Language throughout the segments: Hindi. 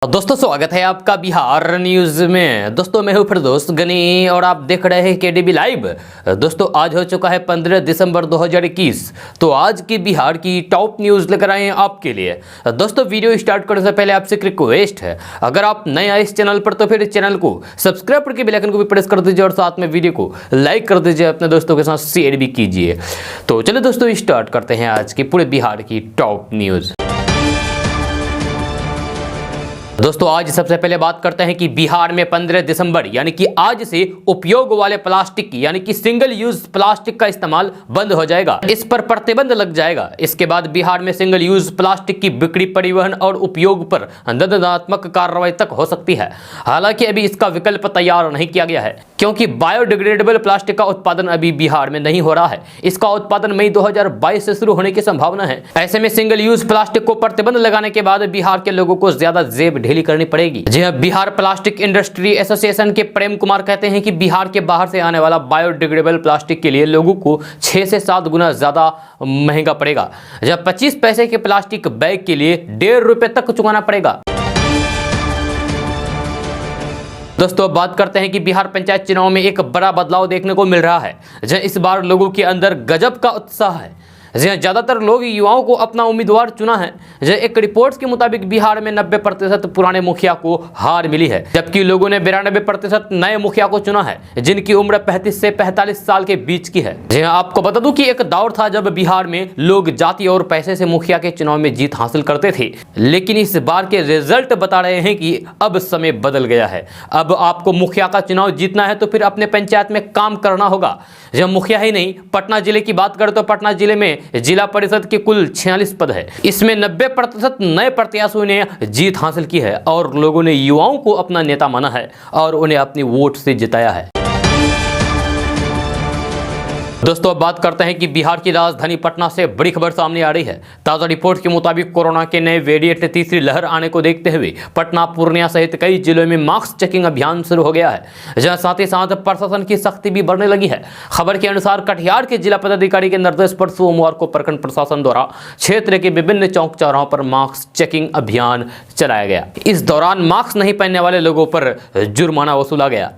दोस्तों स्वागत है आपका बिहार न्यूज में। दोस्तों मैं हूं फिरदौस गनी और आप देख रहे हैं केडीबी लाइव। दोस्तों आज हो चुका है 15 दिसंबर 2021। तो आज की बिहार की टॉप न्यूज लेकर आए हैं आपके लिए। दोस्तों वीडियो स्टार्ट करने से पहले आपसे एक रिक्वेस्ट है, अगर आप नए आए इस चैनल पर तो फिर इस चैनल को सब्सक्राइब करके बेल आइकन को भी प्रेस कर दीजिए और साथ में वीडियो को लाइक कर दीजिए, अपने दोस्तों के साथ शेयर भी कीजिए। तो चलिए दोस्तों स्टार्ट करते हैं आज की पूरे बिहार की टॉप न्यूज। दोस्तों आज सबसे पहले बात करते हैं कि बिहार में 15 दिसंबर यानी कि आज से उपयोग वाले प्लास्टिक यानी कि सिंगल यूज प्लास्टिक का इस्तेमाल बंद हो जाएगा, इस पर प्रतिबंध लग जाएगा। इसके बाद बिहार में सिंगल यूज प्लास्टिक की बिक्री, परिवहन और उपयोग पर दंडात्मक कार्रवाई तक हो सकती है। हालांकि अभी इसका विकल्प तैयार नहीं किया गया है क्योंकि बायोडिग्रेडेबल प्लास्टिक का उत्पादन अभी बिहार में नहीं हो रहा है। इसका उत्पादन मई 2022 से शुरू होने की संभावना है। ऐसे में सिंगल यूज प्लास्टिक को प्रतिबंध लगाने के बाद बिहार के लोगों को ज्यादा जेब ढीली करनी पड़ेगी। जी हां, बिहार प्लास्टिक इंडस्ट्री एसोसिएशन के प्रेम कुमार कहते हैं कि बिहार के बाहर से आने वाला बायोडिग्रेडेबल प्लास्टिक के लिए लोगों को 6 से 7 गुना ज्यादा महंगा पड़ेगा, जब 25 पैसे के प्लास्टिक बैग के लिए 1.5 रुपए तक चुकाना पड़ेगा। दोस्तों अब बात करते हैं कि बिहार पंचायत चुनाव में एक बड़ा बदलाव देखने को मिल रहा है, जहां इस बार लोगों के अंदर गजब का उत्साह है। ज्यादातर लोग युवाओं को अपना उम्मीदवार चुना है। एक रिपोर्ट के मुताबिक बिहार में 90% पुराने मुखिया को हार मिली है, जबकि लोगों ने 92% नए मुखिया को चुना है, जिनकी उम्र 35 से 45 साल के बीच की है। आपको बता दूं कि एक दौर था जब बिहार में लोग जाति और पैसे से मुखिया के चुनाव में जीत हासिल करते थे, लेकिन इस बार के रिजल्ट बता रहे हैं कि अब समय बदल गया है। अब आपको मुखिया का चुनाव जीतना है तो फिर अपने पंचायत में काम करना होगा। जब मुखिया ही नहीं, पटना जिले की बात करें तो पटना जिले में जिला परिषद के कुल 46 पद है। इसमें 90% नए प्रत्याशियों ने जीत हासिल की है और लोगों ने युवाओं को अपना नेता माना है और उन्हें अपनी वोट से जिताया है। दोस्तों अब बात करते हैं कि बिहार की राजधानी पटना से बड़ी खबर सामने आ रही है। ताजा रिपोर्ट के मुताबिक कोरोना के नए वेरिएंट तीसरी लहर आने को देखते हुए पटना, पूर्णिया सहित कई जिलों में मास्क चेकिंग अभियान शुरू हो गया है, जहां साथ ही साथ प्रशासन की सख्ती भी बढ़ने लगी है। खबर के अनुसार कटिहार के जिला पदाधिकारी के निर्देश पर सोमवार को प्रखंड प्रशासन द्वारा क्षेत्र के विभिन्न चौक चौराहों पर मास्क चेकिंग अभियान चलाया गया। इस दौरान मास्क नहीं पहनने वाले लोगों पर जुर्माना वसूला गया।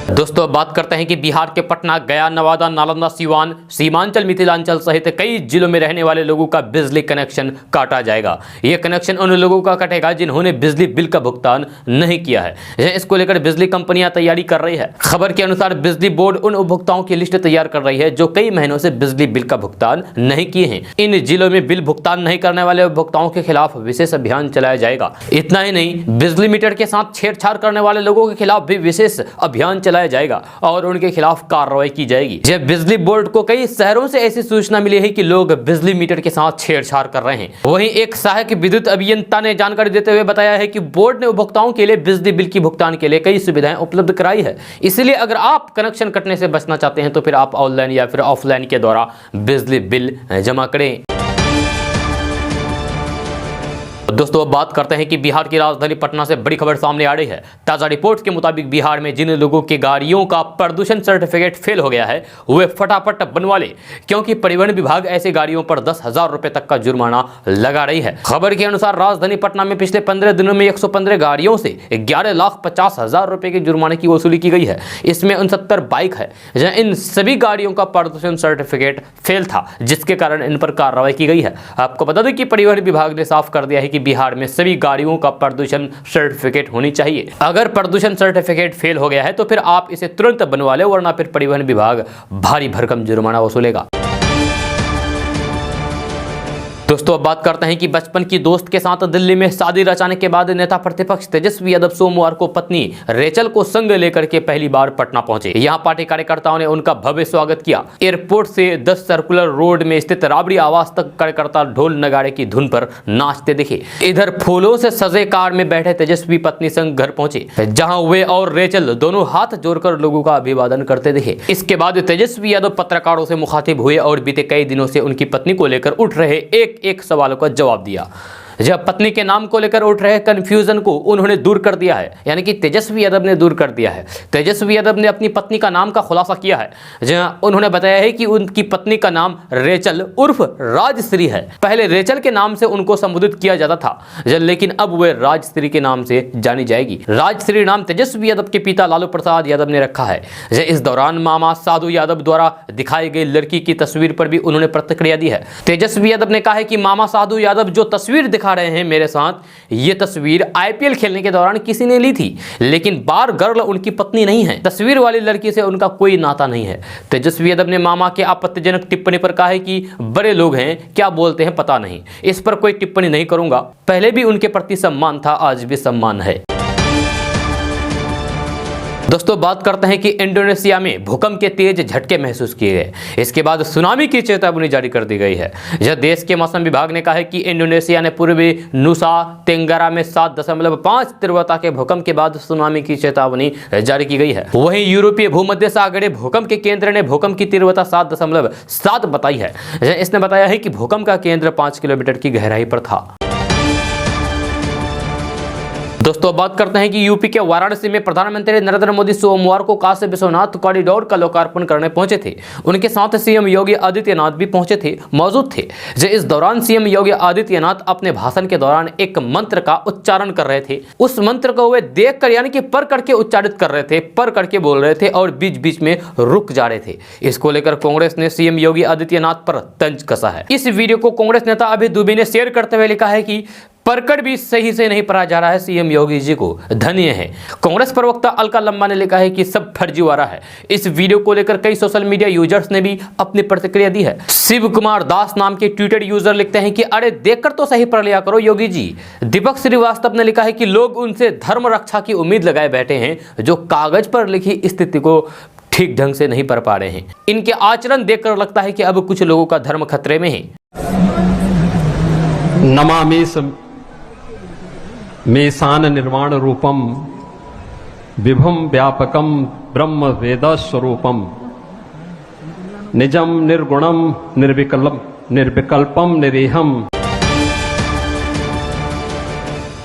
दोस्तों अब बात करते हैं कि बिहार के पटना, गया, नवादा, नालंदा, सीवान, सीमांचल, मिथिलांचल सहित कई जिलों में रहने वाले लोगों का बिजली कनेक्शन काटा जाएगा। यह कनेक्शन उन लोगों का कटेगा जिन्होंने बिजली बिल का भुगतान नहीं किया है। इसको लेकर बिजली कंपनियां तैयारी कर रही है। खबर के अनुसार बिजली बोर्ड उन उपभोक्ताओं की लिस्ट तैयार कर रही है जो कई महीनों से बिजली बिल का भुगतान नहीं किए हैं। इन जिलों में बिल भुगतान नहीं करने वाले उपभोक्ताओं के खिलाफ विशेष अभियान चलाया जाएगा। इतना ही नहीं, बिजली मीटर के साथ छेड़छाड़ करने वाले लोगों के खिलाफ भी विशेष अभियान चलाया जाएगा और उनके खिलाफ कार्रवाई की जाएगी। जब बिजली बोर्ड को कई शहरों से ऐसी सूचना मिली है कि लोग बिजली मीटर के साथ छेड़छाड़ कर रहे हैं। वहीं एक सहायक विद्युत अभियंता ने जानकारी देते हुए बताया है कि बोर्ड ने उपभोक्ताओं के लिए बिजली बिल की भुगतान के लिए कई सुविधाएं उपलब्ध कराई है। इसलिए अगर आप कनेक्शन कटने से बचना चाहते हैं तो फिर आप ऑनलाइन या फिर ऑफलाइन के द्वारा बिजली बिल जमा करें। दोस्तों अब बात करते हैं कि बिहार की राजधानी पटना से बड़ी खबर सामने आ रही है। ताजा रिपोर्ट के मुताबिक बिहार में जिन लोगों की गाड़ियों का प्रदूषण सर्टिफिकेट फेल हो गया है वे फटाफट बनवा ले, क्योंकि परिवहन विभाग ऐसी गाड़ियों पर 10,000 रुपए तक का जुर्माना लगा रही है। खबर के अनुसार राजधानी पटना में पिछले 15 दिनों में 115 गाड़ियों से 11,50,000 रुपए के जुर्माने की वसूली की गई है। इसमें 69 बाइक है, जहां इन सभी गाड़ियों का प्रदूषण सर्टिफिकेट फेल था, जिसके कारण इन पर कार्रवाई की गई है। आपको बता दें कि परिवहन विभाग ने साफ कर दिया है कि बिहार में सभी गाड़ियों का प्रदूषण सर्टिफिकेट होनी चाहिए। अगर प्रदूषण सर्टिफिकेट फेल हो गया है तो फिर आप इसे तुरंत बनवा लें, वरना फिर परिवहन विभाग भारी भरकम जुर्माना वसूलेगा। दोस्तों अब बात करते हैं कि बचपन की दोस्त के साथ दिल्ली में शादी रचाने के बाद नेता प्रतिपक्ष तेजस्वी यादव सोमवार को पत्नी रेचल को संग लेकर के पहली बार पटना पहुंचे। यहां पार्टी कार्यकर्ताओं ने उनका भव्य स्वागत किया। एयरपोर्ट से 10 सर्कुलर रोड में स्थित राबड़ी आवास तक कार्यकर्ता ढोल नगाड़े की धुन पर नाचते दिखे। इधर फूलों से सजे कार में बैठे तेजस्वी पत्नी संग घर पहुंचे, जहां वे और रेचल दोनों हाथ जोड़कर लोगों का अभिवादन करते दिखे। इसके बाद तेजस्वी यादव पत्रकारों से मुखातिब हुए और बीते कई दिनों से उनकी पत्नी को लेकर उठ रहे एक सवालों का जवाब दिया। जब पत्नी के नाम को लेकर उठ रहे कंफ्यूजन को उन्होंने दूर कर दिया है, यानी कि तेजस्वी यादव ने दूर कर दिया है। तेजस्वी यादव ने अपनी पत्नी का नाम का खुलासा किया है, जहां उन्होंने बताया है कि उनकी पत्नी का नाम रेचल उर्फ राजश्री है। पहले रेचल के नाम से उनको संबोधित किया जाता था, लेकिन अब वे राजश्री के नाम से जानी जाएगी। राजश्री नाम तेजस्वी यादव के पिता लालू प्रसाद यादव ने रखा है। इस दौरान मामा साधु यादव द्वारा दिखाई गई लड़की की तस्वीर पर भी उन्होंने प्रतिक्रिया दी है। तेजस्वी यादव ने कहा है कि मामा साधु यादव जो तस्वीर दिखा रहे हैं मेरे साथ, ये तस्वीर आईपीएल खेलने के दौरान किसी ने ली थी, लेकिन बार गर्ल उनकी पत्नी नहीं है। तस्वीर वाली लड़की से उनका कोई नाता नहीं है। तेजस्वी यादव ने मामा के आपत्तिजनक टिप्पणी पर कहा है कि बड़े लोग हैं, क्या बोलते हैं पता नहीं, इस पर कोई टिप्पणी नहीं करूंगा। पहले भी उनके प्रति सम्मान था, आज भी सम्मान है। दोस्तों बात करते हैं कि इंडोनेशिया में भूकंप के तेज झटके महसूस किए गए। इसके बाद सुनामी की चेतावनी जारी कर दी गई है। यह देश के मौसम विभाग ने कहा है कि इंडोनेशिया ने पूर्वी नुसा तेंगरा में 7.5 तीव्रता के भूकंप के बाद सुनामी की चेतावनी जारी की गई है। वहीं यूरोपीय भूमध्य सागरीय भूकंप के केंद्र ने भूकंप की तीव्रता 7.7 बताई है। इसने बताया है कि भूकंप का केंद्र 5 किलोमीटर की गहराई पर था। दोस्तों बात करते हैं कि यूपी के वाराणसी में प्रधानमंत्री नरेंद्र मोदी सोमवार को काशी विश्वनाथ कॉरिडोर का लोकार्पण करने पहुंचे थे। उनके साथ सीएम योगी आदित्यनाथ भी मौजूद थे। इस दौरान सीएम योगी आदित्यनाथ अपने भाषण के दौरान एक मंत्र का उच्चारण कर रहे थे। उस मंत्र को वे देखकर यानी कि पर करके उच्चारित कर रहे थे, पर करके बोल रहे थे और बीच बीच में रुक जा रहे थे। इसको लेकर कांग्रेस ने सीएम योगी आदित्यनाथ पर तंज कसा है। इस वीडियो को कांग्रेस नेता अभय दुबे ने शेयर करते हुए लिखा है कि परकट भी सही से नहीं पढ़ा जा रहा है, सीएम योगी जी को धन्य है। कांग्रेस प्रवक्ता अलका लंबा ने लिखा है कि सब फर्जीवाड़ा है। इस वीडियो को लेकर कई सोशल मीडिया यूजर्स ने भी अपनी प्रतिक्रिया दी है। शिव कुमार दास नाम के ट्विटर यूजर लिखते हैं कि अरे देखकर तो सही पढ़ लिया करो योगी जी। दीपक श्रीवास्तव ने लिखा है कि लोग उनसे धर्म रक्षा की उम्मीद लगाए बैठे हैं, जो कागज पर लिखी स्थिति को ठीक ढंग से नहीं पढ़ पा रहे हैं। इनके आचरण देखकर लगता है कि अब कुछ लोगों का धर्म खतरे में है। नमामि मेसान निर्वाण रूपम विभम व्यापकम ब्रह्म वेद स्वरूपम निजम निर्गुणम निर्विकल्पम निरीहम।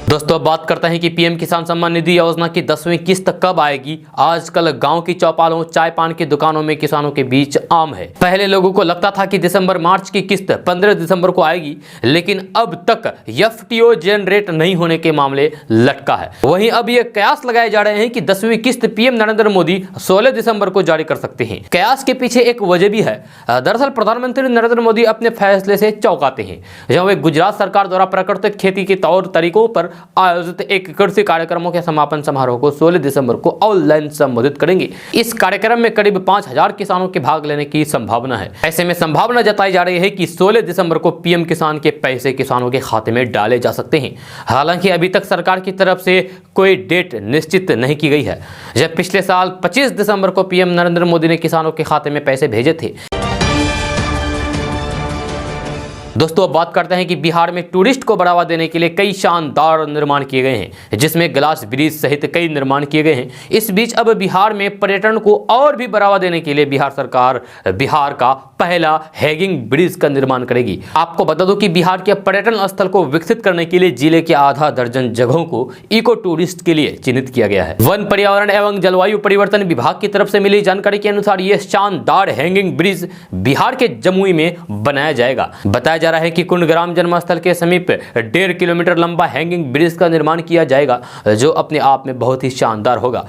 दोस्तों अब बात करते हैं कि पीएम किसान सम्मान निधि योजना की 10वीं किस्त कब आएगी। आजकल गांव की चौपालों, चाय पान की दुकानों में किसानों के बीच आम है। पहले लोगों को लगता था कि दिसंबर मार्च की किस्त 15 दिसंबर को आएगी, लेकिन अब तक एफटीओ जनरेट नहीं होने के मामले लटका है। वहीं अब ये कयास लगाए जा रहे हैं कि 10वीं किस्त पीएम नरेंद्र मोदी 16 दिसंबर को जारी कर सकते हैं। कयास के पीछे एक वजह भी है। दरअसल प्रधानमंत्री नरेंद्र मोदी अपने फैसले से चौंकाते हैं, जहां वे गुजरात सरकार द्वारा प्राकृतिक खेती के तौर तरीकों पर आयोजित एक कृषि कार्यक्रमों के समापन समारोह को 16 दिसंबर को ऑनलाइन संबोधित करेंगे। इस कार्यक्रम में करीब 5000 किसानों के भाग लेने की संभावना है। ऐसे में संभावना जताई जा रही है कि 16 दिसंबर को पीएम किसान के पैसे किसानों के खाते में डाले जा सकते हैं। हालांकि अभी तक सरकार की तरफ से कोई डेट निश्चित नहीं की गई है। जब पिछले साल 25 दिसंबर को पीएम नरेंद्र मोदी ने किसानों के खाते में पैसे भेजे थे। दोस्तों अब बात करते हैं कि बिहार में टूरिस्ट को बढ़ावा देने के लिए कई शानदार निर्माण किए गए हैं, जिसमें ग्लास ब्रिज सहित कई निर्माण किए गए हैं। इस बीच अब बिहार में पर्यटन को और भी बढ़ावा देने के लिए बिहार सरकार बिहार का पहला हैंगिंग ब्रिज का निर्माण करेगी। आपको बता दूं कि बिहार के पर्यटन स्थल को विकसित करने के लिए जिले के आधा दर्जन जगहों को इको टूरिस्ट के लिए चिन्हित किया गया है। वन, पर्यावरण एवं जलवायु परिवर्तन विभाग की तरफ से मिली जानकारी के अनुसार यह शानदार हैंगिंग ब्रिज बिहार के जमुई में बनाया जाएगा। बताया जा रहा है कि कुंडग्राम जन्मस्थल के समीप 1.5 किलोमीटर लंबा हैंगिंग ब्रिज का निर्माण किया जाएगा, जो अपने आप में बहुत ही शानदार होगा।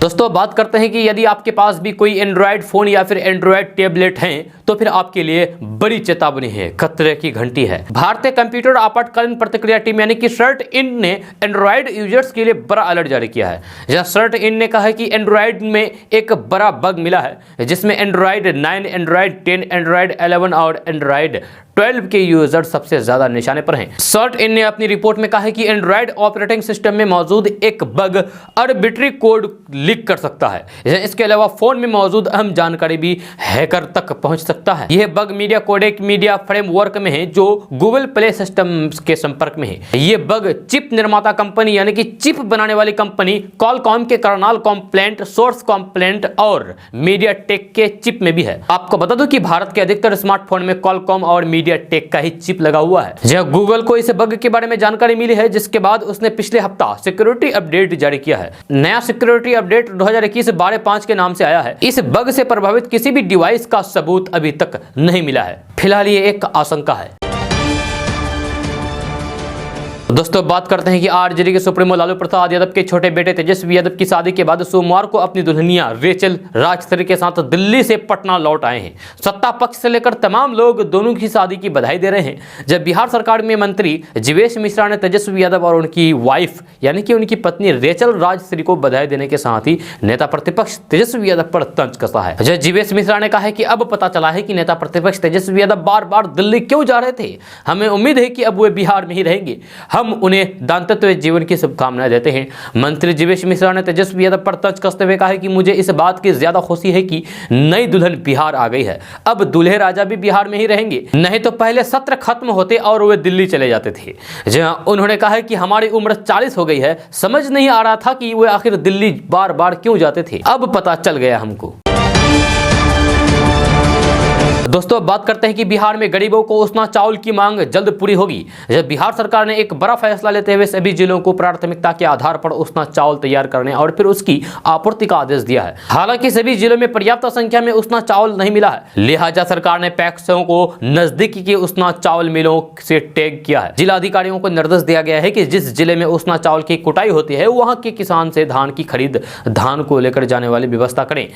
दोस्तों बात करते हैं कि यदि आपके पास भी कोई एंड्रॉयड फोन या फिर एंड्रॉयड टैबलेट हैं, तो फिर आपके लिए बड़ी चेतावनी है, खतरे की घंटी है। भारतीय कंप्यूटर आपातकालीन प्रतिक्रिया टीम यानी कि सर्ट इन ने एंड्रॉयड यूजर्स के लिए बड़ा अलर्ट जारी किया है। जहां सर्ट इन ने कहा है कि एंड्रॉयड में एक बड़ा बग मिला है, जिसमें एंड्रॉयड 9, एंड्रॉयड 10, एंड्रॉयड 11 और एंड्रॉयड 12 के यूजर सबसे ज्यादा निशाने पर हैं। सर्ट इन ने अपनी रिपोर्ट में कहा है कि एंड्रॉयड ऑपरेटिंग सिस्टम में मौजूद एक बग आर्बिट्री कोड लीक कर सकता है। इसके अलावा फोन में मौजूद अहम जानकारी भी हैकर तक पहुंच सकता है। यह bug media codec media framework में है, जो गूगल प्ले सिस्टम के संपर्क में है। यह बग चिप निर्माता कंपनी यानी कि चिप बनाने वाली कंपनी कॉलकॉम के कर्नल कंप्लेंट, सोर्स कंप्लेंट और मीडिया टेक के चिप में भी है। आपको बता दूं कि भारत के अधिकतर स्मार्टफोन में कॉलकॉम और मीडिया मीडिया टेक का ही चिप लगा हुआ है। जहां गूगल को इस बग के बारे में जानकारी मिली है, जिसके बाद उसने पिछले हफ्ता सिक्योरिटी अपडेट जारी किया है। नया सिक्योरिटी अपडेट 2021-12-5 के नाम से आया है। इस बग से प्रभावित किसी भी डिवाइस का सबूत अभी तक नहीं मिला है। फिलहाल ये एक आशंका है। दोस्तों बात करते हैं कि आरजेडी के सुप्रीमो लालू प्रसाद यादव के छोटे बेटे तेजस्वी यादव की शादी के बाद सोमवार को अपनी दुल्हनिया रेचल राजश्री के साथ दिल्ली से पटना लौट आए हैं। सत्ता पक्ष से लेकर तमाम लोग दोनों की शादी की बधाई दे रहे हैं। जब बिहार सरकार में मंत्री जीवेश मिश्रा ने तेजस्वी यादव और उनकी वाइफ यानी कि उनकी पत्नी रेचल राजश्री को बधाई देने के साथ ही नेता प्रतिपक्ष तेजस्वी यादव पर तंज कसा है। जब जीवेश मिश्रा ने कहा है कि अब पता चला है कि नेता प्रतिपक्ष तेजस्वी यादव बार बार दिल्ली क्यों जा रहे थे। हमें उम्मीद है कि अब वे बिहार में ही रहेंगे। हम उन्हें दाम्पत्य जीवन की शुभकामनाएं देते हैं। मंत्री जीवेश मिश्रा ने तेजस्वी यादव पर तंज कसते हुए कहा है कि मुझे इस बात की ज्यादा खुशी है कि नई दुल्हन बिहार आ गई है। अब दूल्हे राजा भी बिहार में ही रहेंगे, नहीं तो पहले सत्र खत्म होते और वे दिल्ली चले जाते थे। जहां उन्होंने कहा है कि हमारी उम्र 40 हो गई है, समझ नहीं आ रहा था कि वे आखिर दिल्ली बार बार क्यों जाते थे, अब पता चल गया हमको। दोस्तों बात करते हैं कि बिहार में गरीबों को उसना चावल की मांग जल्द पूरी होगी। जब बिहार सरकार ने एक बड़ा फैसला लेते हुए सभी जिलों को प्राथमिकता के आधार पर उसना चावल तैयार करने और फिर उसकी आपूर्ति का आदेश दिया है। हालांकि सभी जिलों में पर्याप्त संख्या में उसना चावल नहीं मिला है, लिहाजा सरकार ने पैक्सों को नजदीकी के उसना चावल मिलों से टैग किया है। जिला अधिकारियों को निर्देश दिया गया है कि जिस जिले में उसना चावल की कुटाई होती है वहां के किसान से धान की खरीद, धान को लेकर जाने वाली व्यवस्था करें।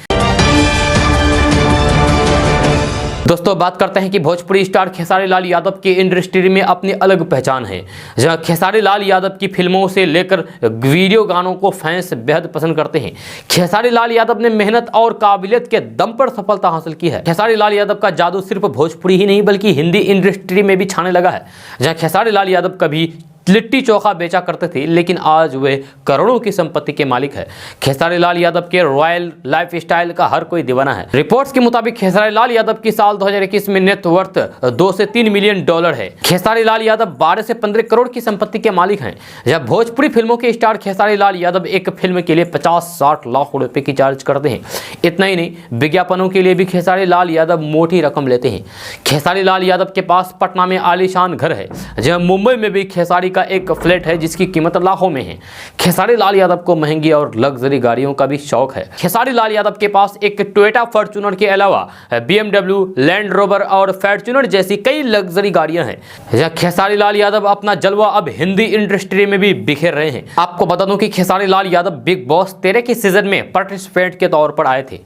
दोस्तों बात करते हैं कि भोजपुरी स्टार खेसारी लाल यादव की इंडस्ट्री में अपनी अलग पहचान है। जहां खेसारी लाल यादव की फिल्मों से लेकर वीडियो गानों को फैंस बेहद पसंद करते हैं। खेसारी लाल यादव ने मेहनत और काबिलियत के दम पर सफलता हासिल की है। खेसारी लाल यादव का जादू सिर्फ भोजपुरी ही नहीं बल्कि हिंदी इंडस्ट्री में भी छाने लगा है। जहां खेसारी लाल यादव कभी लिट्टी चोखा बेचा करते थे, लेकिन आज वे करोड़ों की संपत्ति के मालिक है। खेसारी लाल यादव के रॉयल लाइफस्टाइल का हर कोई दीवाना है। रिपोर्ट्स के मुताबिक खेसारी लाल यादव की साल 2021 में नेट वर्थ 2 से 3 मिलियन डॉलर है। खेसारी लाल यादव 12 से 15 करोड़ की संपत्ति के मालिक हैं। जब भोजपुरी फिल्मों के स्टार खेसारी लाल यादव एक फिल्म के लिए 50-60 लाख रुपए की चार्ज करते हैं। इतना ही नहीं, विज्ञापनों के लिए भी खेसारी लाल यादव मोटी रकम लेते हैं। खेसारी लाल यादव के पास पटना में आलीशान घर है, जहां मुंबई में भी खेसारी एक फ्लैट है जिसकी कीमत लाखों में है। खेसारी लाल यादव को महंगी और लग्जरी गाड़ियों का भी शौक है। खेसारी लाल यादव के पास एक टोयोटा फॉर्च्यूनर के अलावा BMW, लैंड रोवर और फॉर्च्यूनर जैसी कई लग्जरी गाड़ियां हैं। खेसारी लाल यादव अपना जलवा अब हिंदी इंडस्ट्री में भी बिखेर रहे हैं। आपको बता दूं कि खेसारी लाल यादव बिग बॉस 13 के सीजन में पार्टिसिपेंट के तौर पर आए थे।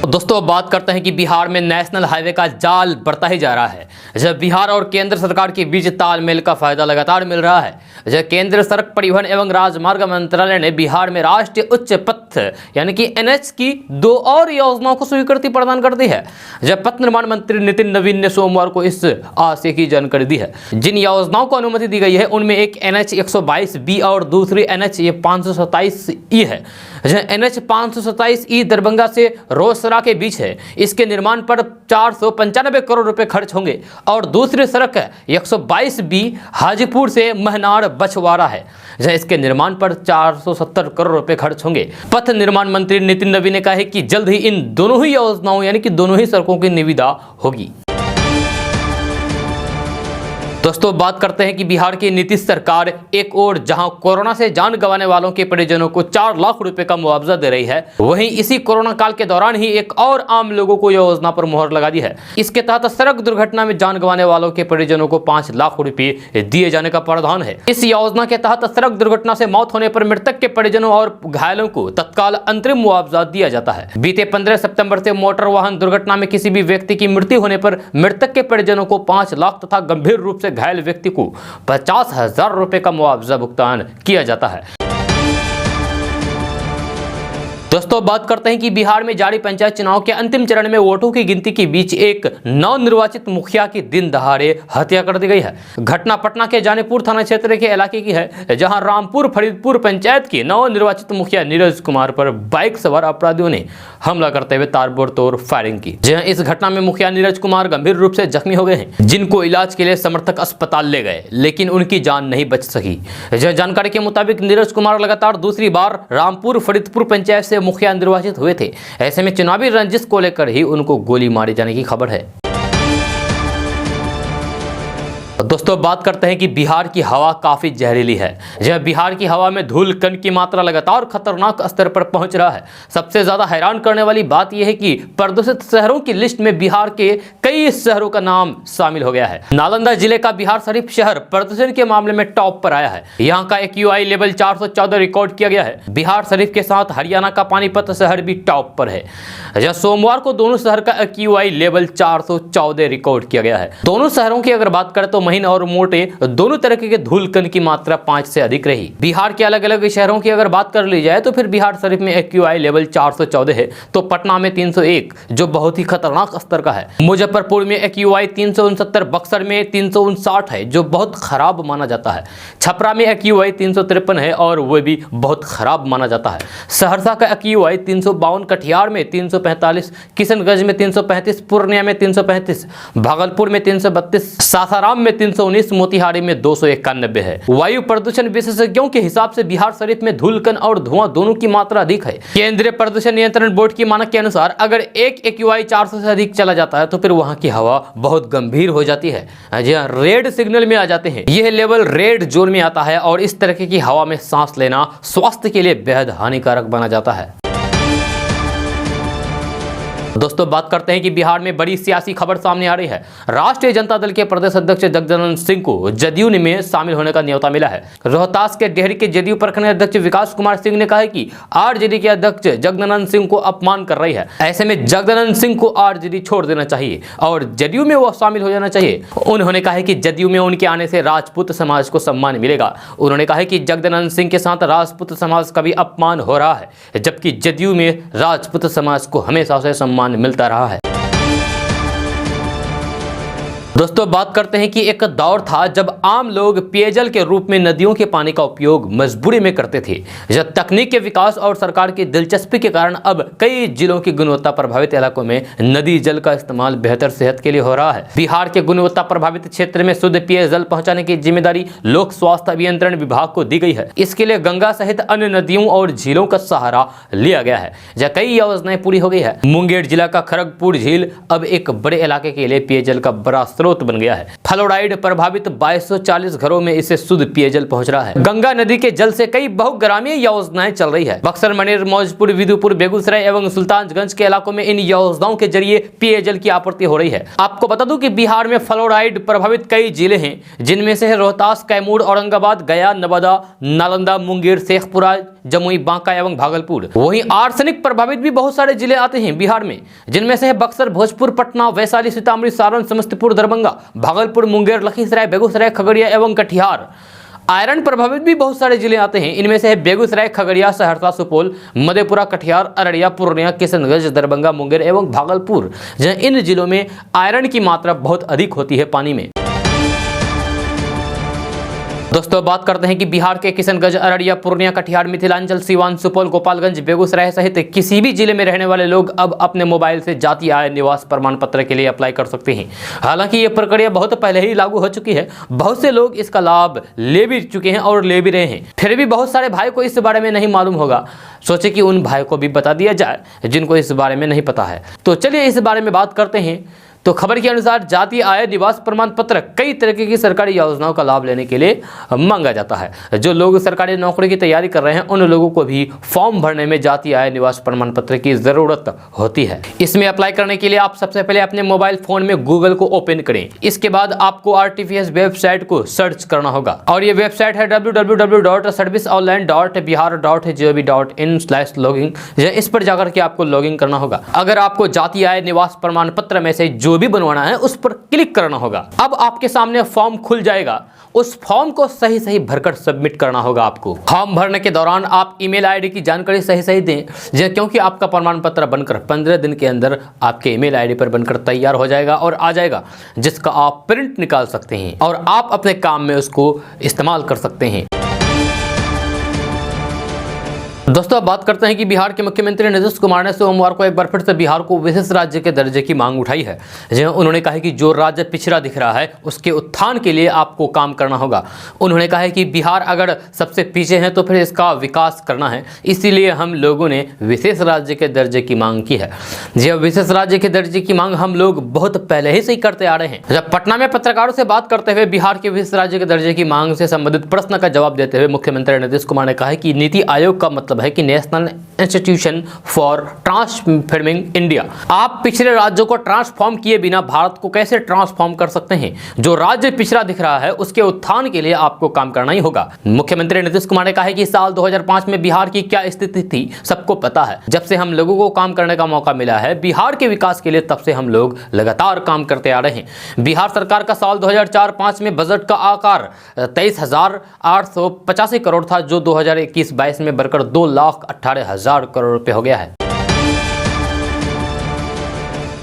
दोस्तों बात करते हैं कि बिहार में नेशनल हाईवे का जाल बढ़ता ही जा रहा है। जब बिहार और केंद्र सरकार के बीच तालमेल का फायदा लगातार मिल रहा है। जब केंद्र सड़क परिवहन एवं राजमार्ग मंत्रालय ने बिहार में राष्ट्रीय उच्च पथ यानी कि NH की 2 और योजनाओं को स्वीकृति प्रदान कर दी है। जब पथ निर्माण मंत्री नितिन नवीन ने सोमवार को इस आशय की जानकारी दी है। जिन योजनाओं को अनुमति दी गई है उनमें एक NH 122B और दूसरी NH 527E है। NH 527E दरभंगा से रोसड़ा के बीच है। इसके निर्माण पर 495 करोड़ रुपए खर्च होंगे और दूसरी सड़क 122B हाजीपुर से महनार बछवाड़ा है, जहां इसके निर्माण पर 470 करोड़ रुपए खर्च होंगे। पथ निर्माण मंत्री नितिन नवीन ने कहा है कि जल्द ही इन दोनों ही योजनाओं यानी कि दोनों ही सड़कों की निविदा होगी। दोस्तों बात करते हैं कि बिहार की नीतीश सरकार एक ओर जहां कोरोना से जान गंवाने वालों के परिजनों को 4 लाख रुपए का मुआवजा दे रही है, वहीं इसी कोरोना काल के दौरान ही एक और आम लोगों को योजना पर मुहर लगा दी है। इसके तहत सड़क दुर्घटना में जान गंवाने वालों के परिजनों को 5 लाख रुपए दिए जाने का प्रावधान है। इस योजना के तहत सड़क दुर्घटना से मौत होने पर मृतक के परिजनों और घायलों को तत्काल अंतरिम मुआवजा दिया जाता है। बीते 15 सितंबर से मोटर वाहन दुर्घटना में किसी भी व्यक्ति की मृत्यु होने पर मृतक के परिजनों को 5 लाख तथा गंभीर रूप से घायल व्यक्ति को 50,000 रुपए का मुआवजा भुगतान किया जाता है। दोस्तों बात करते हैं कि बिहार में जारी पंचायत चुनाव के अंतिम चरण में वोटों की गिनती के बीच एक नवनिर्वाचित मुखिया की दिन दहाड़े हत्या कर दी गई है। घटना पटना के जानीपुर थाना क्षेत्र के इलाके की है, जहां रामपुर फरीदपुर पंचायत के नवनिर्वाचित मुखिया नीरज कुमार पर बाइक सवार अपराधियों ने हमला करते हुए ताबड़तोड़ फायरिंग की। जहां इस घटना में मुखिया नीरज कुमार गंभीर रूप से जख्मी हो गए हैं, जिनको इलाज के लिए समर्थक अस्पताल ले गए, लेकिन उनकी जान नहीं बच सकी। जानकारी के मुताबिक नीरज कुमार लगातार दूसरी बार रामपुर फरीदपुर पंचायत से मुखिया निर्वाचित हुए थे। ऐसे में चुनावी रंजिश को लेकर ही उनको गोली मारे जाने की खबर है। दोस्तों बात करते हैं कि बिहार की हवा काफी जहरीली है। जब बिहार की हवा में धूल कण की मात्रा लगातार खतरनाक स्तर पर पहुंच रहा है। सबसे ज्यादा हैरान करने वाली बात यह है कि प्रदूषित शहरों की लिस्ट में बिहार के कई शहरों का नाम शामिल हो गया है। नालंदा जिले का बिहार शरीफ शहर प्रदूषण के मामले में टॉप पर आया है। यहाँ का AQI लेवल 414 रिकॉर्ड किया गया है। बिहार शरीफ के साथ हरियाणा का पानीपत शहर भी टॉप पर है। जहाँ सोमवार को दोनों शहर का AQI लेवल 414 रिकॉर्ड किया गया है। दोनों शहरों की अगर बात करें तो महीन और मोटे दोनों तरह के धूल कण की मात्रा 5 से अधिक रही। बिहार के अलग अलग शहरों की अगर बात कर ली जाए तो फिर बिहार शरीफ में AQI लेवल 414 है, तो पटना में 301 जो बहुत ही खतरनाक स्तर का है। मुजफ्फरपुर में AQI 369, बक्सर में 359 है जो बहुत खराब माना जाता है। छपरा में AQI 353 है और वह भी बहुत खराब माना जाता है। सहरसा का AQI 352, कटिहार में 345, किशनगंज में 335, पूर्णिया में 335, भागलपुर में 332, सासाराम में 319, मोतिहारी में 291 है। वायु प्रदूषण विशेषज्ञों के हिसाब से बिहार शरीफ में धूल कण और धुआं दोनों की मात्रा अधिक है। केंद्रीय प्रदूषण नियंत्रण बोर्ड की मानक के अनुसार अगर एक AQI 400 से अधिक चला जाता है तो फिर वहां की हवा बहुत गंभीर हो जाती है, जहाँ रेड सिग्नल में आ जाते हैं। यह लेवल रेड जोन में आता है और इस तरह की हवा में सांस लेना स्वास्थ्य के लिए बेहद हानिकारक माना जाता है। दोस्तों बात करते हैं कि बिहार में बड़ी सियासी खबर सामने आ रही है। राष्ट्रीय जनता दल के प्रदेश अध्यक्ष जगदानंद सिंह को जदयू में शामिल होने का न्योता मिला है। रोहतास के डेहरी के जदयू प्रखंड अध्यक्ष विकास कुमार सिंह ने कहा है कि आरजेडी के अध्यक्ष जगदानंद सिंह को अपमान कर रही है। ऐसे में जगदानंद सिंह को आरजेडी छोड़ देना चाहिए और जदयू में वो शामिल हो जाना चाहिए। उन्होंने कहा है कि जदयू में उनके आने से राजपूत समाज को सम्मान मिलेगा। उन्होंने कहा है कि जगदानंद सिंह के साथ राजपूत समाज का भी अपमान हो रहा है, जबकि जदयू में राजपूत समाज को हमेशा से सम्मान मिलता रहा है। दोस्तों बात करते हैं कि एक दौर था जब आम लोग पेयजल के रूप में नदियों के पानी का उपयोग मजबूरी में करते थे। जब तकनीक के विकास और सरकार की दिलचस्पी के कारण अब कई जिलों की गुणवत्ता प्रभावित इलाकों में नदी जल का इस्तेमाल बेहतर सेहत के लिए हो रहा है। बिहार के गुणवत्ता प्रभावित क्षेत्र में शुद्ध पेयजल पहुंचाने की जिम्मेदारी लोक स्वास्थ्य अभियंत्रण विभाग को दी गई है। इसके लिए गंगा सहित अन्य नदियों और झीलों का सहारा लिया गया है, जहाँ कई योजनाएं पूरी हो गई है। मुंगेर जिला का खड़गपुर झील अब एक बड़े इलाके के लिए पेयजल का बड़ा स्रोत बन गया है। फ्लोराइड प्रभावित 2240 घरों में इसे शुद्ध पेयजल पहुंच रहा है। गंगा नदी के जल से कई बहुग्रामीय योजनाएं चल रही है। बक्सर, मनेर, मौजपुर, विदुपुर, बेगूसराय एवं सुल्तानगंज के इलाकों में इन योजनाओं के जरिए पेयजल की आपूर्ति हो रही है। आपको बता दूं कि बिहार में फ्लोराइड प्रभावित कई जिले हैं, जिनमें से रोहतास, कैमूर, औरंगाबाद, गया, नवादा, नालंदा, मुंगेर, शेखपुरा, जमुई, बांका एवं भागलपुर। वहीं आर्सेनिक प्रभावित भी बहुत सारे जिले आते हैं बिहार में, जिनमें से बक्सर, भोजपुर, पटना, वैशाली, सीतामढ़ी, सारण, समस्तीपुर, दरभंगा, भागलपुर, मुंगेर, लखीसराय, बेगूसराय, खगड़िया एवं कटिहार। आयरन प्रभावित भी बहुत सारे जिले आते हैं। इनमें से बेगूसराय, खगड़िया, सहरसा, सुपौल, मधेपुरा, कटिहार, अररिया, पूर्णिया, किशनगंज, दरभंगा, मुंगेर एवं भागलपुर, जहां इन जिलों में आयरन की मात्रा बहुत अधिक होती है पानी में। दोस्तों बात करते हैं कि बिहार के किशनगंज, अररिया, पूर्णिया, कटिहार, मिथिलांचल, सीवान, सुपौल, गोपालगंज, बेगूसराय सहित किसी भी जिले में रहने वाले लोग अब अपने मोबाइल से जाति आय निवास प्रमाण पत्र के लिए अप्लाई कर सकते हैं। हालांकि यह प्रक्रिया बहुत पहले ही लागू हो चुकी है। बहुत से लोग इसका लाभ ले भी चुके हैं और ले भी रहे हैं। फिर भी बहुत सारे भाई को इस बारे में नहीं मालूम होगा। सोचे कि उन भाई को भी बता दिया जाए जिनको इस बारे में नहीं पता है। तो चलिए इस बारे में बात करते हैं। तो खबर के अनुसार जाति आय निवास प्रमाण पत्र कई तरह की सरकारी योजनाओं का लाभ लेने के लिए मांगा जाता है। जो लोग सरकारी नौकरी की तैयारी कर रहे हैं उन लोगों को भी फॉर्म भरने में जाति आय निवास प्रमाण पत्र की जरूरत होती है। इसमें अप्लाई करने के लिए आप सबसे पहले अपने मोबाइल फोन में गूगल को ओपन करें। इसके बाद आपको RTPS वेबसाइट को सर्च करना होगा और ये वेबसाइट है www.serviceonline.bihar.gov.in/login। इस पर जाकर के आपको लॉगिन करना होगा। अगर आपको जाति आय निवास प्रमाण पत्र में से जो भी बनवाना है उस पर क्लिक करना होगा। अब आपके सामने फॉर्म खुल जाएगा। उस फॉर्म को सही सही भरकर सबमिट करना होगा आपको। फॉर्म भरने के दौरान आप ईमेल आईडी की जानकारी सही सही दें, क्योंकि आपका प्रमाण पत्र बनकर 15 दिन के अंदर आपके ईमेल आईडी पर बनकर तैयार हो जाएगा और आ जाएगा, जिसका आप प्रिंट निकाल सकते हैं और आप अपने काम में उसको इस्तेमाल कर सकते हैं। दोस्तों अब बात करते हैं कि बिहार के मुख्यमंत्री नीतीश कुमार ने सोमवार को एक बार फिर से बिहार को विशेष राज्य के दर्जे की मांग उठाई है। जहां उन्होंने कहा है कि जो राज्य पिछड़ा दिख रहा है उसके उत्थान के लिए आपको काम करना होगा। उन्होंने कहा है कि बिहार अगर सबसे पीछे है तो फिर इसका विकास करना है, इसीलिए हम लोगों ने विशेष राज्य के दर्जे की मांग की है। यह विशेष राज्य के दर्जे की मांग हम लोग बहुत पहले ही से करते आ रहे हैं। जब पटना में पत्रकारों से बात करते हुए बिहार के विशेष राज्य के दर्जे की मांग से संबंधित प्रश्न का जवाब देते हुए मुख्यमंत्री नीतीश कुमार ने कहा है कि नीति आयोग का मतलब है कि national institution for transforming India. आप पिछड़े राज्यों को ट्रांसफॉर्म किए बिना भारत को कैसे ट्रांसफॉर्म कर सकते हैं? जो राज्य पिछड़ा दिख रहा है उसके उत्थान के लिए आपको काम करना ही होगा। मुख्यमंत्री नीतीश कुमार ने कहा है कि साल 2005 में बिहार की क्या स्थिति थी सबको पता है। जब से हम लोगों को काम करने का मौका मिला है बिहार के विकास के लिए, तब से हम लोग लगातार काम करते आ रहे हैं। बिहार सरकार का साल 2004-05 में बजट का आकार 23,885 करोड़ था, जो 2021-22 में बढ़कर 2,18,000 करोड़ रुपए हो गया है।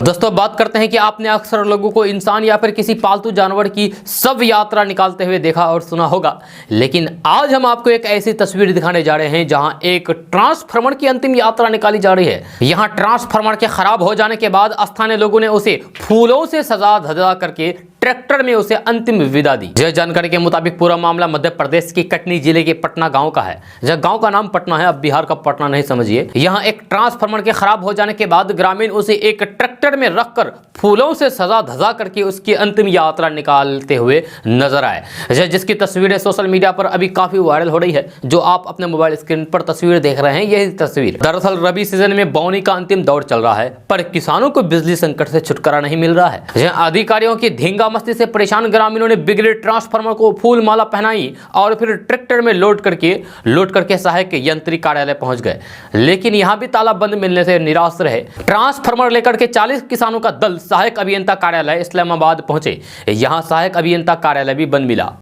दोस्तों बात करते हैं कि आपने अक्सर लोगों को इंसान या फिर किसी पालतू जानवर की शव यात्रा निकालते हुए देखा और सुना होगा, लेकिन आज हम आपको एक ऐसी तस्वीर दिखाने जा रहे हैं जहां एक ट्रांसफार्मर की अंतिम यात्रा निकाली जा रही है। यहां ट्रांसफार्मर के खराब हो जाने के बाद स्थानीय लोगों ने उसे फूलों से सजा धजा करके ट्रैक्टर में उसे अंतिम विदा दी। यह जानकारी के मुताबिक पूरा मामला मध्य प्रदेश के कटनी जिले के पटना गांव का है। यह गांव का नाम पटना है, अब बिहार का पटना नहीं समझिए। यहां एक ट्रांसफार्मर के खराब हो जाने के बाद ग्रामीण उसे एक ट्रैक्टर में रखकर फूलों से सजा धजा करके उसकी अंतिम यात्रा निकालते हुए नजर आए, जिसकी तस्वीरें सोशल मीडिया पर अभी काफी वायरल हो रही है। जो आप अपने मोबाइल स्क्रीन पर तस्वीर देख रहे हैं, यही तस्वीर दरअसल रबी सीजन में बोनी का अंतिम दौर चल रहा है, पर किसानों को बिजली संकट से छुटकारा नहीं मिल रहा है। अधिकारियों की धींगा मस्ती से परेशान ग्रामीणों ने बिगड़े ट्रांसफार्मर को फूल माला पहनाई और फिर ट्रैक्टर में लोड करके सहायक यांत्रिक कार्यालय पहुंच गए, लेकिन यहां भी ताला बंद मिलने से निराश रहे। ट्रांसफार्मर लेकर के 40 किसानों का दल सहायक अभियंता कार्यालय इस्लामाबाद पहुंचे। यहां सहायक अभियंता कार्यालय भी बंद मिला।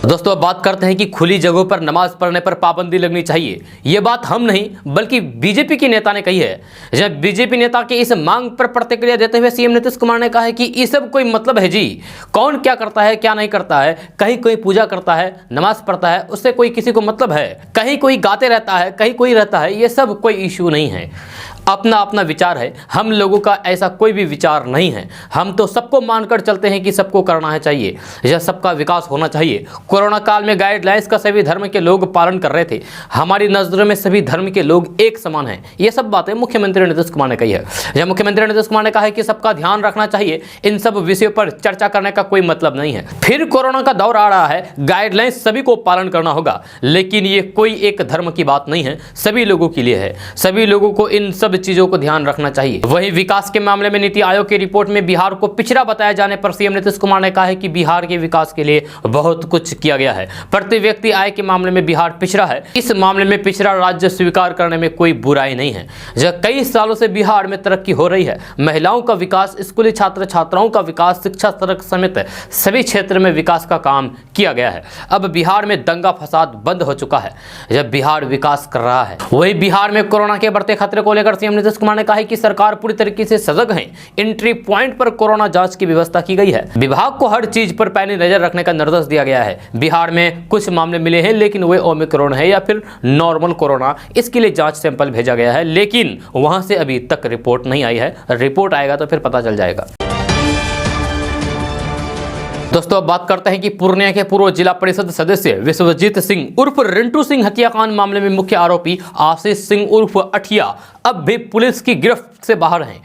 दोस्तों अब बात करते हैं कि खुली जगहों पर नमाज पढ़ने पर पाबंदी लगनी चाहिए। यह बात हम नहीं बल्कि बीजेपी के नेता ने कही है। जब बीजेपी नेता के इस मांग पर प्रतिक्रिया देते हुए सीएम नीतीश कुमार ने कहा है कि इस सब कोई मतलब है जी, कौन क्या करता है क्या नहीं करता है, कहीं कोई पूजा करता है नमाज पढ़ता है उससे कोई किसी को मतलब है, कहीं कोई गाते रहता है कहीं कोई रहता है, ये सब कोई इशू नहीं है। अपना अपना विचार है, हम लोगों का ऐसा कोई भी विचार नहीं है। हम तो सबको मानकर चलते हैं कि सबको करना है चाहिए, यह सबका विकास होना चाहिए। कोरोना काल में गाइडलाइंस का सभी धर्म के लोग पालन कर रहे थे। हमारी नजरों में सभी धर्म के लोग एक समान हैं। ये सब बातें मुख्यमंत्री नीतीश कुमार ने कही है। यह मुख्यमंत्री नीतीश कुमार ने कहा है कि सबका ध्यान रखना चाहिए, इन सब विषयों पर चर्चा करने का कोई मतलब नहीं है। फिर कोरोना का दौर आ रहा है, गाइडलाइंस सभी को पालन करना होगा, लेकिन ये कोई एक धर्म की बात नहीं है, सभी लोगों के लिए है। सभी लोगों को इन सब चीजों को ध्यान रखना चाहिए। वहीं विकास के मामले में नीति आयोग की रिपोर्ट में बिहार को पिछड़ा बताया जाने पर सीएम नीतीश कुमार ने कहा है कि बिहार के विकास के लिए बहुत कुछ किया गया है। प्रति व्यक्ति आय के मामले में बिहार पिछड़ा है। इस मामले में पिछड़ा राज्य स्वीकार करने में कोई बुराई नहीं है। जब कई सालों से बिहार में तरक्की हो रही है, महिलाओं का विकास, स्कूली छात्र छात्राओं का विकास, शिक्षा सड़क समेत सभी क्षेत्र में विकास का काम किया गया है। अब बिहार में दंगा फसाद बंद हो चुका है, जब बिहार विकास कर रहा है। वही बिहार में कोरोना के बढ़ते खतरे को लेकर सीएम नीतीश कुमार ने कहा है कि सरकार पूरी तरीके से सजग है। एंट्री पॉइंट पर कोरोना जांच की व्यवस्था की गई है। विभाग को हर चीज पर पैनी नजर रखने का निर्देश दिया गया है। बिहार में कुछ मामले मिले हैं, लेकिन वे ओमिक्रॉन है या फिर नॉर्मल कोरोना, इसके लिए जांच सैंपल भेजा गया है, लेकिन वहां से अभी तक रिपोर्ट नहीं आई है। रिपोर्ट आएगा तो फिर पता चल जाएगा। दोस्तों अब बात करते हैं कि पूर्णिया के पूर्व जिला परिषद सदस्य विश्वजीत सिंह उर्फ रिंटू सिंह हत्याकांड मामले में मुख्य आरोपी आशीष सिंह उर्फ अठिया अब भी पुलिस की गिरफ्त से बाहर हैं।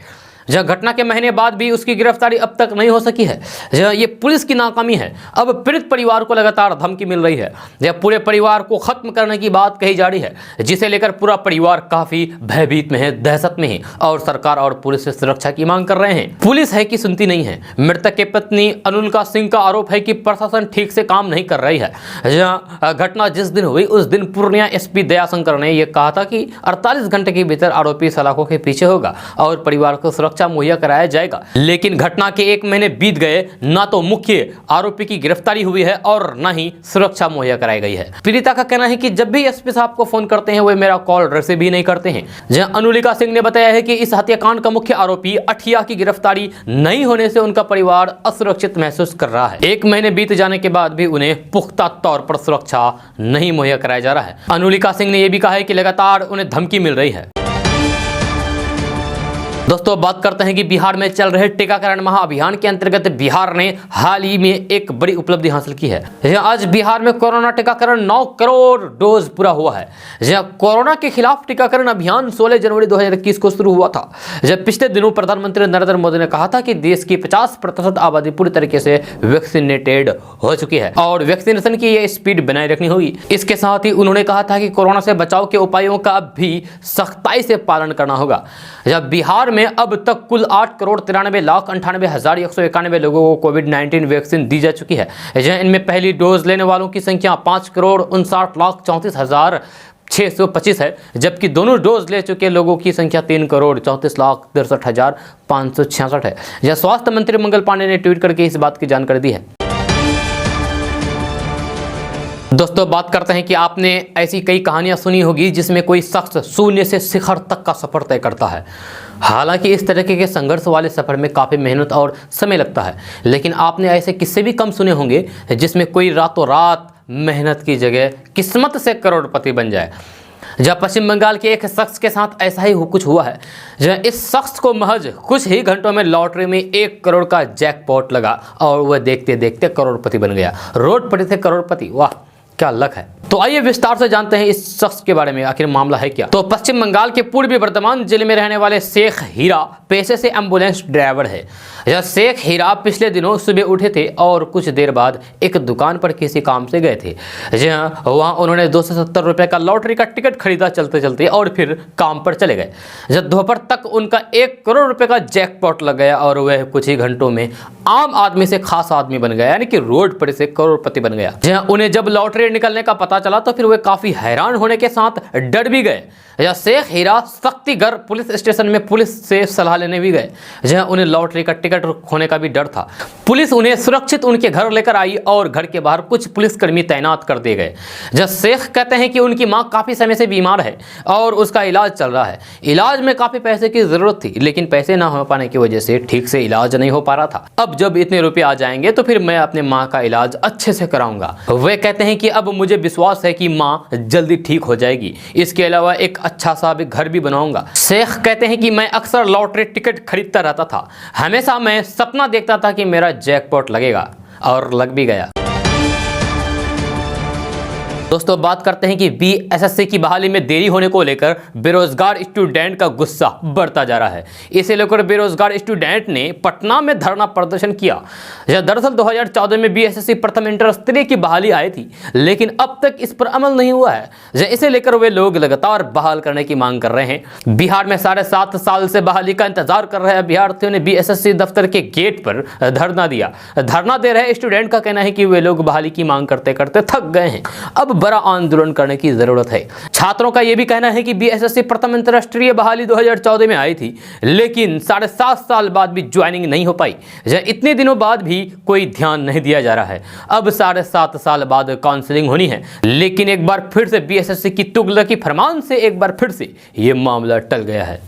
यह घटना के महीने बाद भी उसकी गिरफ्तारी अब तक नहीं हो सकी है। ये पुलिस की नाकामी है। अब पीड़ित परिवार को लगातार धमकी मिल रही है। यह पूरे परिवार को खत्म करने की बात कही जा रही है, जिसे लेकर पूरा परिवार काफी भयभीत में है, दहशत में है और सरकार और पुलिस से सुरक्षा की मांग कर रहे हैं। पुलिस है कि सुनती नहीं है। मृतक की पत्नी अनुल्का सिंह का आरोप है कि प्रशासन ठीक से काम नहीं कर रही है। घटना जिस दिन हुई उस दिन पूर्णिया एसपी दयाशंकर ने यह कहा था कि 48 घंटे के भीतर आरोपी सलाखों के पीछे होगा और परिवार को सुरक्षा सुरक्षा मुहैया कराया जाएगा। लेकिन घटना के 1 महीने बीत गए, ना तो मुख्य आरोपी की गिरफ्तारी हुई है और न ही सुरक्षा मुहैया कराई गई है। पीड़िता का कहना है कि जब भी एसपी साहब को फोन करते हैं वे मेरा कॉल रिसीव भी नहीं करते हैं। जहां अनुलिका सिंह ने बताया है कि इस हत्याकांड का मुख्य आरोपी अठिया की गिरफ्तारी नहीं होने से उनका परिवार असुरक्षित महसूस कर रहा है। 1 महीने बीत जाने के बाद भी उन्हें पुख्ता तौर पर सुरक्षा नहीं मुहैया कराया जा रहा है। अनुलिका सिंह ने यह भी कहा है कि लगातार उन्हें धमकी मिल रही है। दोस्तों बात करते हैं कि बिहार में चल रहे टीकाकरण महाअभियान के अंतर्गत बिहार ने हाल ही में एक बड़ी उपलब्धि हासिल की है। आज बिहार में कोरोना टीकाकरण 9 करोड़ डोज पूरा हुआ है। जहां कोरोना के खिलाफ टीकाकरण अभियान 16 जनवरी 2021 को शुरू हुआ था। जब पिछले दिनों प्रधानमंत्री नरेंद्र मोदी ने कहा था कि देश की 50% आबादी पूरी तरीके से वैक्सीनेटेड हो चुकी है और वैक्सीनेशन की यह स्पीड बनाए रखनी होगी। इसके साथ ही उन्होंने कहा था कि कोरोना से बचाव के उपायों का भी सख्ताई से पालन करना होगा। जब बिहार में अब तक कुल 8,93,98,191 लोगों को कोविड-19 वैक्सीन दी जा चुकी है। इनमें पहली डोज लेने वालों की संख्या 5,59,34,625 है, जबकि दोनों डोज ले चुके लोगों की संख्या 3,34,63,566 है। यह स्वास्थ्य मंत्री मंगल पांडे ने ट्वीट करके इस बात की जानकारी दी है। दोस्तों बात करते हैं कि आपने ऐसी कई कहानियां सुनी होगी जिसमें कोई शख्स शून्य से शिखर तक का सफर तय करता है। हालांकि इस तरह के संघर्ष वाले सफर में काफ़ी मेहनत और समय लगता है, लेकिन आपने ऐसे किस्से भी कम सुने होंगे जिसमें कोई रातों रात मेहनत की जगह किस्मत से करोड़पति बन जाए। जब पश्चिम बंगाल के एक शख्स के साथ ऐसा ही कुछ हुआ है। जब इस शख्स को महज कुछ ही घंटों में लॉटरी में 1 करोड़ का जैकपॉट लगा और वह देखते देखते करोड़पति बन गया। रोडपति से करोड़पति, वाह क्या लक है। तो आइए विस्तार से जानते हैं इस शख्स के बारे में, आखिर मामला है क्या। तो पश्चिम बंगाल के पूर्वी वर्धमान जिले में रहने वाले शेख हीरा पेशे से एम्बुलेंस ड्राइवर है। यह शेख हीरा पिछले दिनों सुबह उठे थे और कुछ देर बाद एक दुकान पर किसी काम से गए थे। वहाँ उन्होंने 270 रुपये का लॉटरी का टिकट खरीदा चलते चलते और फिर काम पर चले गए। जब दोपहर तक उनका 1 करोड़ रुपये का जैकपॉट लग गया और वह कुछ ही घंटों में आम आदमी से खास आदमी बन गया, यानी कि रोड पर से करोड़पति बन गया। उन्हें जब लॉटरी निकलने का पता चला तो फिर वे काफी हैरान होने के साथ डर भी गए। यह शेख हीरा शक्तिगढ़ पुलिस स्टेशन में पुलिस से सलाह लेने भी गए, जहां उन्हें लॉटरी का टिकट खोने का भी डर था। पुलिस उन्हें सुरक्षित उनके घर लेकर आई और घर के बाहर कुछ पुलिसकर्मी तैनात कर दिए गए। जब शेख कहते हैं कि उनकी मां काफी समय से बीमार है और उसका इलाज चल रहा है। इलाज में काफी पैसे की जरूरत थी, लेकिन पैसे ना हो पाने की वजह से ठीक से इलाज नहीं हो पा रहा था। अब जब इतने रुपए आ जाएंगे तो फिर मैं अपने माँ का इलाज अच्छे से कराऊंगा। वे कहते हैं कि अब मुझे विश्वास है कि माँ जल्दी ठीक हो जाएगी। इसके अलावा एक अच्छा सा भी घर भी बनाऊंगा। शेख कहते हैं कि मैं अक्सर लॉटरी टिकट खरीदता रहता था। हमेशा मैं सपना देखता था कि मेरा जैकपॉट लगेगा और लग भी गया। दोस्तों बात करते हैं कि बीएसएससी की बहाली में देरी होने को लेकर बेरोजगार स्टूडेंट का गुस्सा बढ़ता जा रहा है। इसे लेकर बेरोजगार स्टूडेंट ने पटना में धरना प्रदर्शन किया। दरअसल 2014 में बीएसएससी प्रथम इंटर स्तरीय की बहाली आई थी, लेकिन अब तक इस पर अमल नहीं हुआ है। इसे लेकर वे लोग लगातार बहाल करने की मांग कर रहे हैं। बिहार में 7.5 साल से बहाली का इंतजार कर रहे अभ्यर्थियों ने बीएसएससी दफ्तर के गेट पर धरना दिया। धरना दे रहे स्टूडेंट का कहना है कि वे लोग बहाली की मांग करते करते थक गए हैं, अब बड़ा आंदोलन करने की जरूरत है। छात्रों का यह भी कहना है कि बीएसएससी प्रथम अंतरराष्ट्रीय बहाली 2014 में आई थी, लेकिन 7.5 साल बाद भी ज्वाइनिंग नहीं हो पाई। इतने दिनों बाद भी कोई ध्यान नहीं दिया जा रहा है। अब 7.5 साल बाद काउंसलिंग होनी है, लेकिन एक बार फिर से बीएसएससी की तुगलकी फरमान से एक बार फिर से यह मामला टल गया है।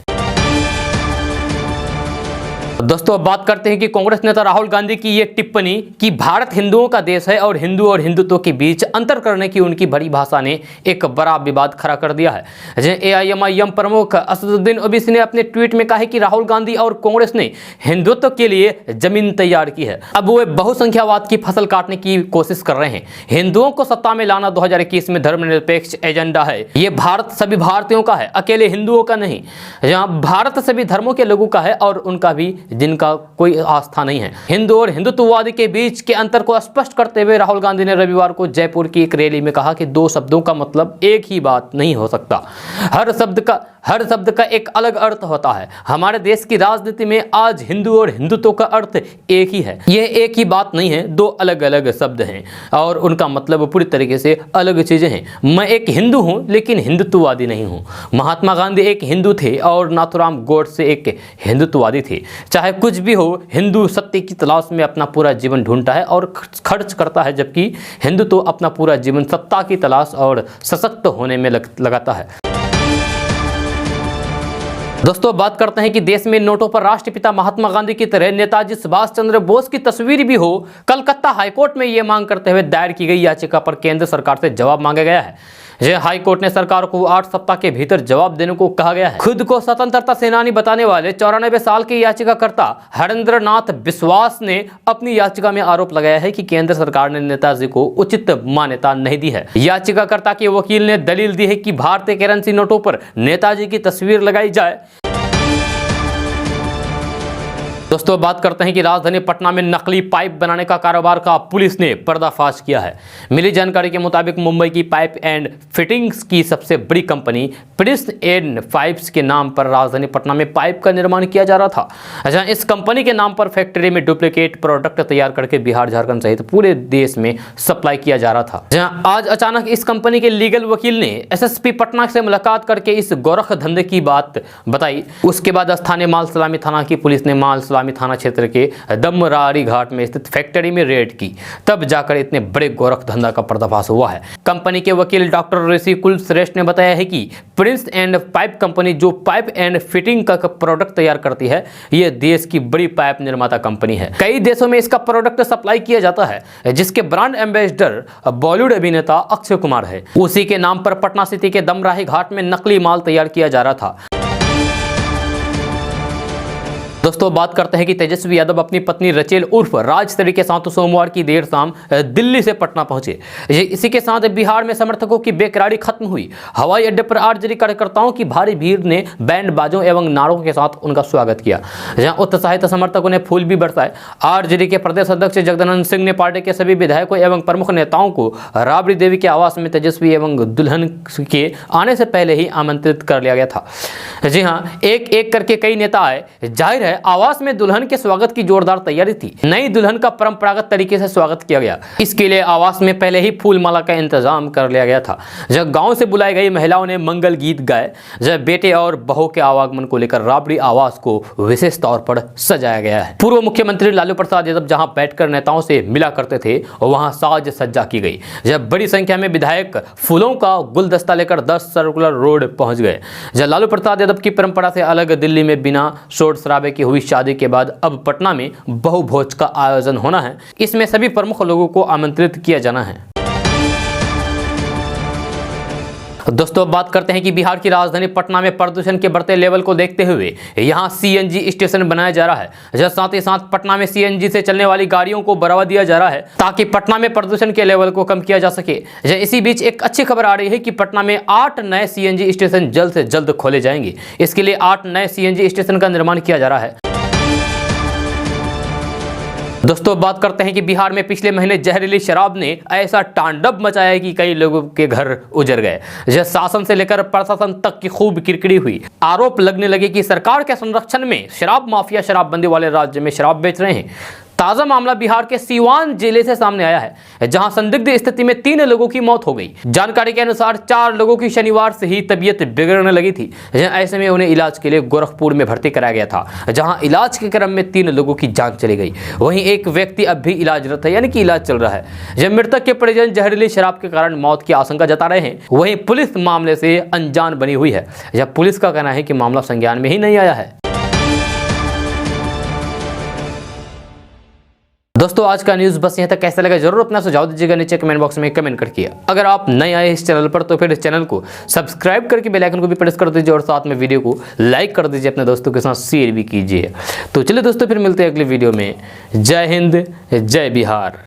दोस्तों अब बात करते हैं कि कांग्रेस नेता राहुल गांधी की ये टिप्पणी कि भारत हिंदुओं का देश है और हिंदू और हिंदुत्व के बीच अंतर करने की उनकी बड़ी भाषा ने एक बड़ा विवाद खड़ा कर दिया है। एआईएमआईएम प्रमुख असदुद्दीन ओवैसी ने अपने ट्वीट में कहा है कि राहुल गांधी और कांग्रेस ने हिंदुत्व के लिए जमीन तैयार की है। अब वे बहुसंख्यावाद की फसल काटने की कोशिश कर रहे हैं। हिंदुओं को सत्ता में लाना 2021 में धर्मनिरपेक्ष एजेंडा है। ये भारत सभी भारतीयों का है, अकेले हिंदुओं का नहीं। यहाँ भारत सभी धर्मों के लोगों का है और उनका भी जिनका कोई आस्था नहीं है। हिंदू और हिंदुत्ववादी के बीच के अंतर को स्पष्ट करते हुए राहुल गांधी ने रविवार को जयपुर की एक रैली में कहा कि 2 शब्दों का मतलब एक ही बात नहीं हो सकता। हर शब्द का एक अलग अर्थ होता है। हमारे देश की राजनीति में आज हिंदू और हिंदुत्व का अर्थ एक ही है। यह एक ही बात नहीं है, दो अलग अलग शब्द हैं और उनका मतलब पूरी तरीके से अलग चीजें हैं। मैं एक हिंदू हूं लेकिन हिंदुत्ववादी नहीं हूं। महात्मा गांधी एक हिंदू थे और नाथुराम गोडसे एक हिंदुत्ववादी थे। चाहे कुछ भी हो, हिंदू सत्य की तलाश में अपना पूरा जीवन ढूंढता है और खर्च करता है, जबकि हिंदू तो अपना पूरा जीवन सत्ता की तलाश और सशक्त होने में लगाता है। दोस्तों, बात करते हैं कि देश में नोटों पर राष्ट्रपिता महात्मा गांधी की तरह नेताजी सुभाष चंद्र बोस की तस्वीर भी हो। कलकत्ता हाईकोर्ट में यह मांग करते हुए दायर की गई याचिका पर केंद्र सरकार से जवाब मांगा गया है। हाई कोर्ट ने सरकार को 8 सप्ताह के भीतर जवाब देने को कहा गया है। खुद को स्वतंत्रता सेनानी बताने वाले 94 साल के याचिकाकर्ता हरेंद्र नाथ बिस्वास ने अपनी याचिका में आरोप लगाया है कि केंद्र सरकार ने नेताजी को उचित मान्यता नहीं दी है। याचिकाकर्ता के वकील ने दलील दी है कि भारतीय करेंसी नोटों पर नेताजी की तस्वीर लगाई जाए। दोस्तों, बात करते हैं कि राजधानी पटना में नकली पाइप बनाने का कारोबार का पुलिस ने पर्दाफाश किया है। मिली जानकारी के मुताबिक मुंबई की पाइप एंड फिटिंग्स की सबसे बड़ी कंपनी प्रिंस एंड पाइप्स के नाम पर राजधानी पटना में पाइप का निर्माण किया जा रहा था, जहां इस कंपनी के नाम पर फैक्ट्री में डुप्लीकेट प्रोडक्ट तैयार करके बिहार, झारखंड सहित पूरे देश में सप्लाई किया जा रहा था। जहां आज अचानक इस कंपनी के लीगल वकील ने एसएसपी पटना से मुलाकात करके इस गोरख धंधे की बात बताई। उसके बाद स्थानीय माल सलामी थाना की पुलिस ने माल सलामी थाना क्षेत्र के दमरारी घाट में स्थित फैक्ट्री में रेड की, तब जाकर इतने बड़े गोरख धंधा का पर्दाफाश हुआ है। कंपनी के वकील डॉक्टर ऋषि कुल श्रेष्ठ ने बताया है कि प्रिंस एंड पाइप कंपनी जो पाइप एंड फिटिंग का प्रोडक्ट तैयार करती है, यह देश की बड़ी पाइप निर्माता कंपनी है। कई देशों में इसका प्रोडक्ट सप्लाई किया जाता है, जिसके ब्रांड एम्बेसडर बॉलीवुड अभिनेता अक्षय कुमार है। उसी के नाम पर पटना सिटी के दमराही घाट में नकली माल तैयार किया जा रहा था। दोस्तों, बात करते हैं कि तेजस्वी यादव अपनी पत्नी रचेल उर्फ राजश्री के साथ सोमवार की देर शाम दिल्ली से पटना पहुंचे। इसी के साथ बिहार में समर्थकों की बेकरारी खत्म हुई। हवाई अड्डे पर आरजेडी कार्यकर्ताओं की भारी भीड़ ने बैंड बाजों एवं नारों के साथ उनका स्वागत किया, जहां उत्साहित समर्थकों ने फूल भी बरसाए। आरजेडी के प्रदेश अध्यक्ष जगदानंद सिंह ने पार्टी के सभी विधायकों एवं प्रमुख नेताओं को राबड़ी देवी के आवास में तेजस्वी एवं दुल्हन के आने से पहले ही आमंत्रित कर लिया गया था। जी हाँ, एक एक करके कई नेता आए। जाहिर है आवास में दुल्हन के स्वागत की जोरदार तैयारी थी। नई दुल्हन का परंपरागत तरीके से स्वागत किया गया। इसके लिए आवास में पहले ही फूल माला का इंतजाम कर लिया गया था। जब गांव से बुलाई गई महिलाओं ने मंगल गीत गाए। जब बेटे और बहू के आवागमन को लेकर राबड़ी आवास को विशेष तौर पर सजाया गया है। पूर्व मुख्यमंत्री लालू प्रसाद यादव जहां बैठकर नेताओं से मिला करते थे, वहां साज सज्जा की गई। जब बड़ी संख्या में विधायक फूलों का गुलदस्ता लेकर 10 सर्कुलर रोड पहुंच गए। जब लालू प्रसाद यादव की परंपरा से अलग दिल्ली में बिना शोर शराबे की हुई शादी के बाद अब पटना में बहुभोज का आयोजन होना है। इसमें सभी प्रमुख लोगों को आमंत्रित किया जाना है। दोस्तों, बात करते हैं कि बिहार की राजधानी पटना में प्रदूषण के बढ़ते लेवल को देखते हुए यहां सीएनजी स्टेशन बनाया जा रहा है। जब साथ ही साथ पटना में सीएनजी से चलने वाली गाड़ियों को बढ़ावा दिया जा रहा है ताकि पटना में प्रदूषण के लेवल को कम किया जा सके। इसी बीच एक अच्छी खबर आ रही है कि पटना में 8 नए सीएनजी स्टेशन जल्द से जल्द खोले जाएंगे। इसके लिए 8 नए सीएनजी स्टेशन का निर्माण किया जा रहा है। दोस्तों, बात करते हैं कि बिहार में पिछले महीने जहरीली शराब ने ऐसा तांडव मचाया है कि कई लोगों के घर उजड़ गए। यह शासन से लेकर प्रशासन तक की खूब किरकिरी हुई। आरोप लगने लगे कि सरकार के संरक्षण में शराब माफिया शराबबंदी वाले राज्य में शराब बेच रहे हैं। ताजा मामला बिहार के सीवान जिले से सामने आया है, जहां संदिग्ध स्थिति में 3 लोगों की मौत हो गई। जानकारी के अनुसार 4 लोगों की शनिवार से ही तबीयत बिगड़ने लगी थी। ऐसे में उन्हें इलाज के लिए गोरखपुर में भर्ती कराया गया था, जहां इलाज के क्रम में 3 लोगों की जान चली गई। वहीं एक व्यक्ति अब भी इलाजरत है, यानी कि इलाज चल रहा है। जब मृतक के परिजन जहरीली शराब के कारण मौत की आशंका जता रहे हैं, वहीं पुलिस मामले से अनजान बनी हुई है। जब पुलिस का कहना है कि मामला संज्ञान में ही नहीं आया है। दोस्तों, आज का न्यूज़ बस यहाँ तक। कैसा लगा जरूर अपना सुझाव दीजिएगा नीचे कमेंट बॉक्स में कमेंट करके। अगर आप नए आए इस चैनल पर तो फिर इस चैनल को सब्सक्राइब करके बेल आइकन को भी प्रेस कर दीजिए और साथ में वीडियो को लाइक कर दीजिए, अपने दोस्तों के साथ शेयर भी कीजिए। तो चलिए दोस्तों, फिर मिलते हैं अगले वीडियो में। जय हिंद, जय बिहार।